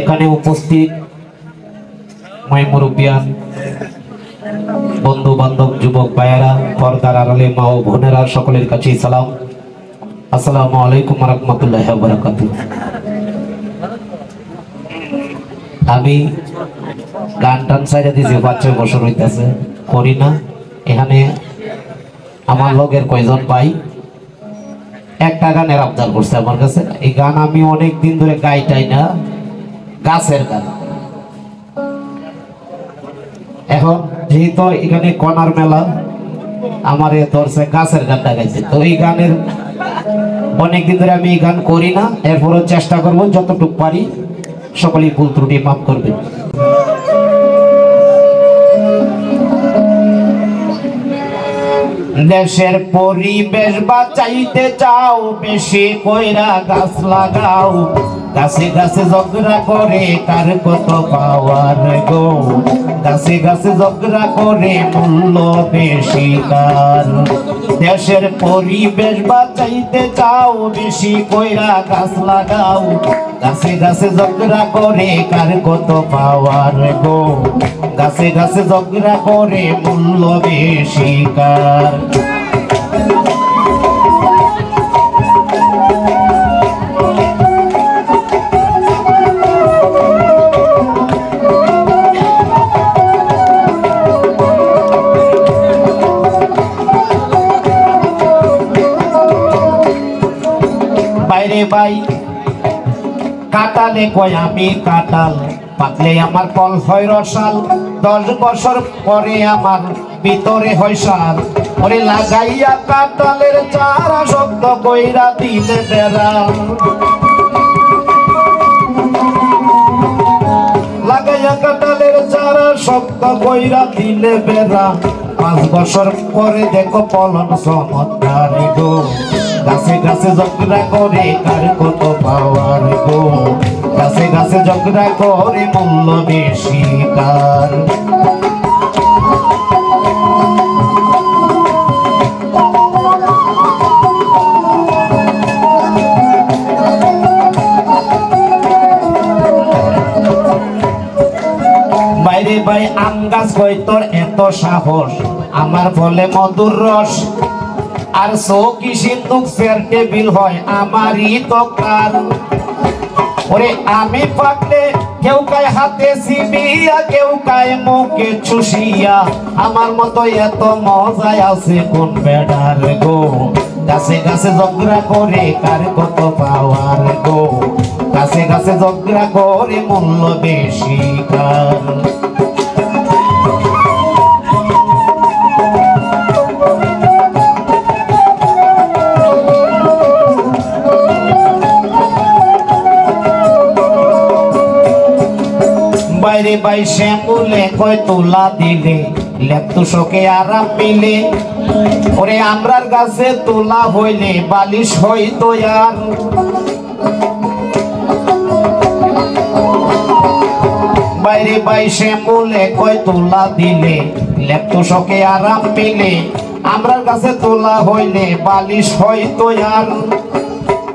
এখানে উপস্থিত মাই মুরব্বিয়ান বন্ধু বান্ধব যুবক ভাইয়েরা পর্দার আড়ালে মা ও বোনেরা সকলের কাছে সালাম। আসসালামু আলাইকুম ওয়া রাহমাতুল্লাহি ওয়া বারাকাতুহু। আমি গান টান সাইডে দিয়েছি 5-6 বছর হইতেছে করি না। এখানে আমার লগের কয়জন ভাই একটা গানের আবদার করছে আমার কাছে। এই গান আমি অনেক দিন ধরে গাইটাই না, গাছের গান। এখন যেহেতু এখানে কনার মেলা আমার ধরছে গাছের গানটা গাইছে, তো এই গানের অনেকদিন ধরে আমি এই গান করি না। এরপরও চেষ্টা করবো যতটুকু পারি, সকলেই ভুল ত্রুটি মাফ করবেন। দেশের পরিবেশ বাঁচাইতে চাও, বেশি কইরা গাছ লাগাও। গাছে গাছে ঝগড়া করে কার কত পাওয়ার গো, গাছে গাছে ঝগড়া করে মূল্য বেশি কার। দেশের পরিবেশ বাঁচাইতে চাও, বেশি কইরা গাছ লাগাও। গাছে গাছে ঝগড়া করে কার কত পাওয়ার গো, গাছে গাছে ঝগড়া করে মূল্য বেশি কার। বাইরে ভাই কাটালে কয় আমি কাটাল, পাকলে আমার ফল হয় রসাল। 10 বছর পরে আমার ভিতরে হয় সাল। ওরে লাগাইয়া কাটালের চারা শব্দ কইরা দিলে বেড়া, লাগাইয়া কাটালের চারা শব্দ কইরা দিলে বেড়া। 5 বছর পরে দেখো ফলন চমৎকার গো, গাছে গাছে ঝগড়া করে কার কত পাওয়ার গো, গাছে গাছে ঝগড়া করে মূল্য বেশি কার। বাইরে ভাই আম গাছ কই তোর এত সাহস, আমার ফলে মধুর রস। আর চৌকি সিন্ধুক চেয়ার টেবিল হয় আমারই তো কার। ওরে আমি পাকলে কেউ কায় হাতে চিবিয়া, কেউ কায় মুখে চুষিয়া। আমার মতো এত মজায় আছে কোন বেড়ার গো, গাছে গাছে ঝগড়া করে কার কত পাওয়ার গো, গাছে গাছে ঝগড়া করে মূল্য বেশি কার। বাইরে বাই শ্যামুলে কয় তোলা দিলে, লেপতু শোকে আরাম মিলে। ওরে আমরার গাছে তোলা হইলে বালিশ হইতো আর। বাইরে বাই শ্যামুলে কয় তোলা দিলে, লেপতু শোকে আরাম মিলে। আমরার গাছে তোলা হইলে বালিশ হইতো আর।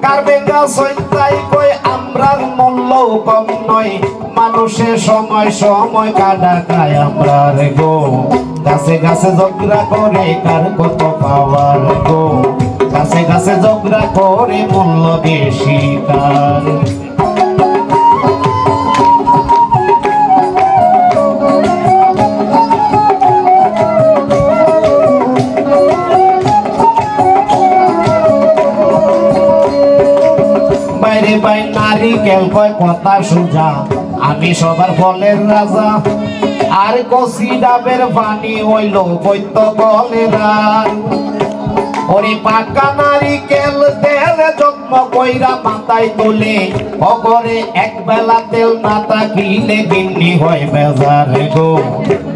কারবে গাছ হইতাই কয় আমরার মূল্য কম নয়, মানুষের সময় সময় কাটা খায় আমরা রে গো, গাছে গাছে ঝগড়া করে কার কত পাওয়ার গো, গাছে গাছে ঝগড়া করে মূল্য বেশি কার। বাইরে ভাই নারিকেল কয় কথা সোজা, আমি সবার ফলের রাজা। আর কচি ডাবের পানি হইল বৈদ্য কলেরা। ওরে পাকা নারিকেল তেলে জন্ম কইরা মাথায় তোলে, অগরে এক বেলা তেল না থাকিলে গিন্নি হয় বেজার গো,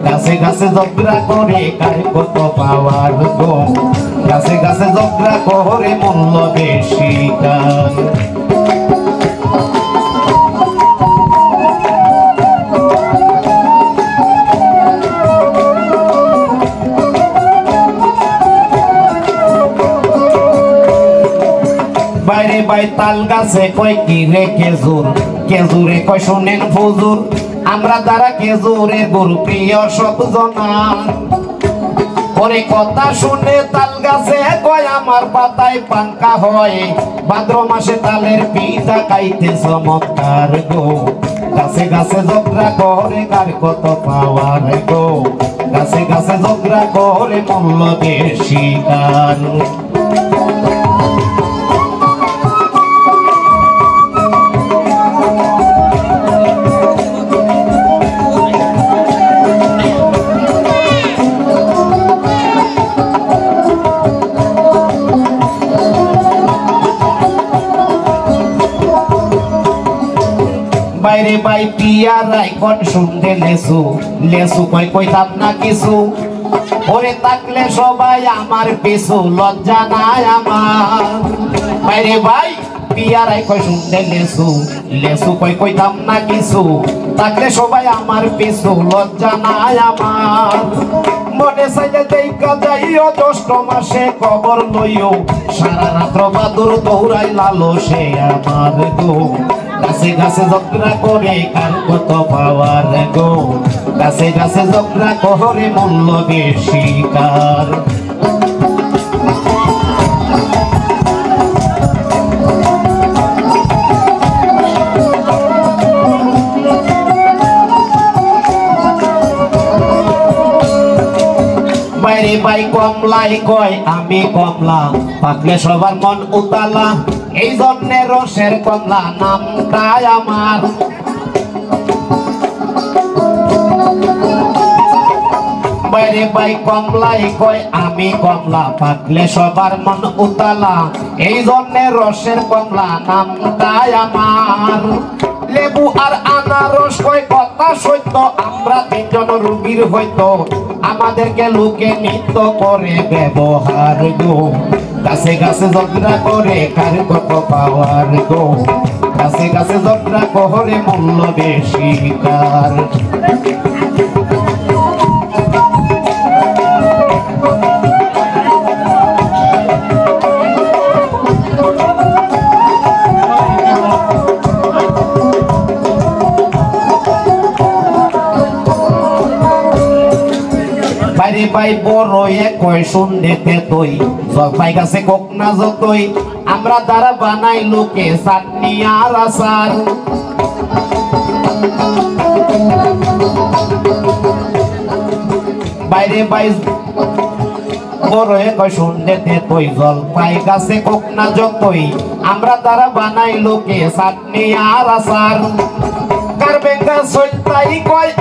গাছে গাছে ঝগড়া করে কার কত পাওয়ার গো, গাছে গাছে ঝগড়া করে মূল্য বেশি কার। বাইরে বাই তাল গাছে কয় কি রে খেজুর, কেজুরে কয় শুনেন হুজুর আমরা দ্বারা কেজুরের গরু প্রিয় সব জনা ওরে কথা শুনে তাল গাছে কয় আমার পাতায় পাঙ্কা হয় ভাদ্র মাসে তালের পিঠা খাইতে চমৎকার গো গাছে গাছে ঝগড়া করে কার কত পাওয়ার গো গাছে গাছে ঝগড়া করে মূল্য বেশি কার বাইরে বাই পিয়ারাই কোন শুনতে লেসু লেসু কই কইতাম না কিছু ওরে তাকলে সবাই আমার পিছু লজ্জা নাই আমার বাইরে ভাই পিয়ারাই কই শুনতে লেসু লেসু কই কইতাম না কিছু তাকলে সবাই আমার পিছু লজ্জা নাই আমার মনে চাইলে দেখা যাইও জ্যৈষ্ঠ মাসে খবর লইও সারা রাত্র বাদুর দৌড়াই লালো সে আমার গো গাছে গাছে ঝগড়া করে কার কত পাওয়ার গো গাছে গাছে ঝগড়া করে মূল্য বেশি কার বাইরে বাই কমলাই কয় আমি কমলা পাকলে সবার মন উতালা এই জন্যে রসের কমলা নামটাই আমার বাইরে বাই কমলাই কয় আমি কমলা পাকলে সবার মন উতালা এই জন্যে রসের কমলা নামটাই আমার লেবু আর আনারস কয় কথা সত্য আমরা তিনজন রুগীর হইতো আমাদেরকে লোকে নিত্য করে ব্যবহার গো গাছে গাছে ঝগড়া করে কার কত পাওয়ার গো গাছে গাছে ঝগড়া করে মূল্য বেশি কার বাইরে বাই বড় এক কয় শুনতে তুই জলপাই গাছে কোক না যতই আমরা দ্বারা বানাই লোকে চাটনি আর আচার বাইরে বাই বড় এক কয় শুনতে তুই জলপাই গাছে কোক না যতই আমরা দ্বারা বানাই লোকে চাটনি আর আচার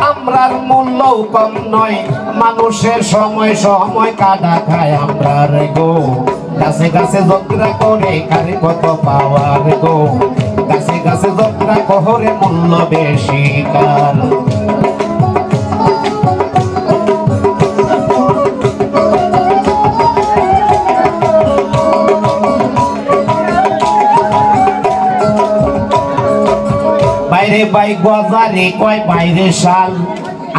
আমরার মূল্য কম নয় মানুষের সময় সময় কাটা খায় আমরা গো গাছে গাছে ঝগড়া করে কারে কত পাওয়ার গো গাছে গাছে ঝগড়া করে মূল্য বেশি কার বাইরে বাই গজারে কয় বাইরে শাল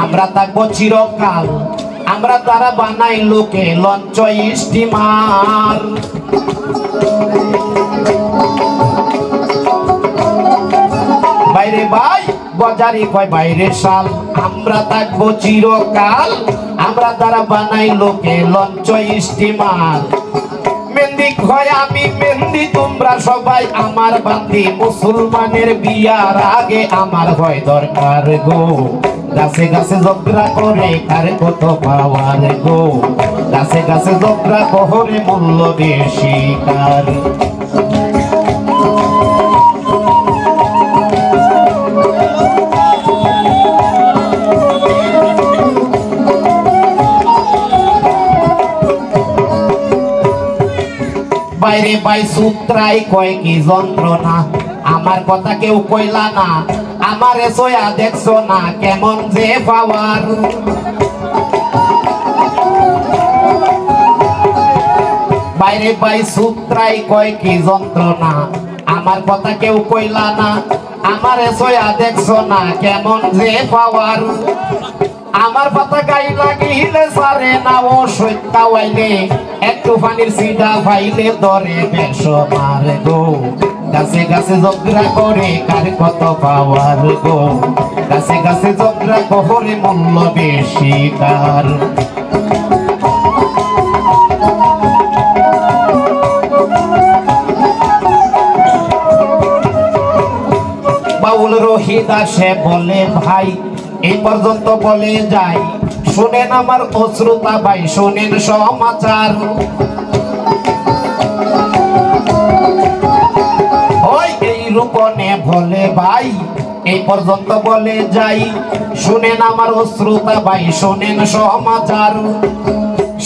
আমরা থাকবো চিরকাল আমরা তারা বানাই লোকে লঞ্চ স্টিমার বাইরে ভাই গজারে কয় বাইরে শাল আমরা থাকবো চিরকাল আমরা তারা বানাই লোকে লঞ্চ স্টিমার মেহেন্দি হয় আমি মেহেন্দি তোমরা সবাই আমার বান্দি মুসলমানের বিয়ার আগে আমার হয় দরকার গো গাছে গাছে ঝগড়া করে কার কত পাওয়ার গো গাছে গাছে ঝগড়া করে মূল্য বেশি কার বাইরে বাই সূত্রাই কয় কি যন্ত্রণা আমার কথা কেউ কইলা না আমারে সোয়া দেখছো না কেমন যে পাওয়ার বাইরে বাই সূত্রাই কয় কি যন্ত্রণা আমার কথা কেউ কইলা না আমারে সোয়া দেখছো না কেমন যে পাওয়ার আমার পাতা গাই লাগিলে সারে না ও সত্যা হইলে একটু পানির সিধা পাইলে ধরে বেশ মারে গো গাছে গাছে ঝগড়া করে কার কত পাওয়ার গো গাছে গাছে ঝগড়া করে মূল্য বেশি কার বাউল রহিদাসে বলে ভাই এই পর্যন্ত বলে যাই শুনেন আমার অশ্রুতা ভাই শুনেন সমাচার ওই এই রূপনে বলে ভাই এই পর্যন্ত বলে যাই শুনেন আমার অশ্রুতা ভাই শুনেন সমাচার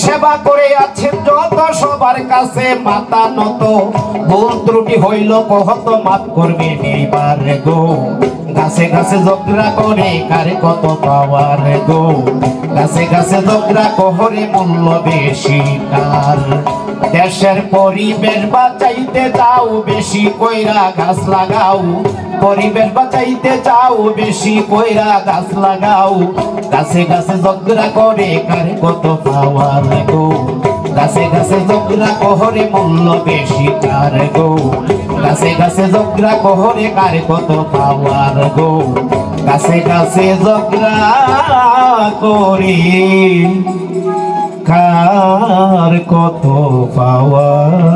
সেবা করে আছেন যত সবার কাছে মাথা নত ভুল ত্রুটি হইল কত মাফ করবেন এইবার গো গাছে গাছে ঝগড়া করে কার কত পাওয়ার গো গাছে গাছে ঝগড়া করে মূল্য বেশি কার দেশের পরিবেশ বাঁচাইতে যাও বেশি কইরা গাছ লাগাও পরিবেশ বাঁচাইতে যাও বেশি কইরা গাছ লাগাও গাছে গাছে ঝগড়া করে কার কত পাওয়ার গো গাছে গাছে ঝগড়া করে মূল্য বেশি কার গো গাছে গাছে ঝগড়া করে কার কত পাওয়ার গো গাছে গাছে ঝগড়া করে কার কত পাওয়ার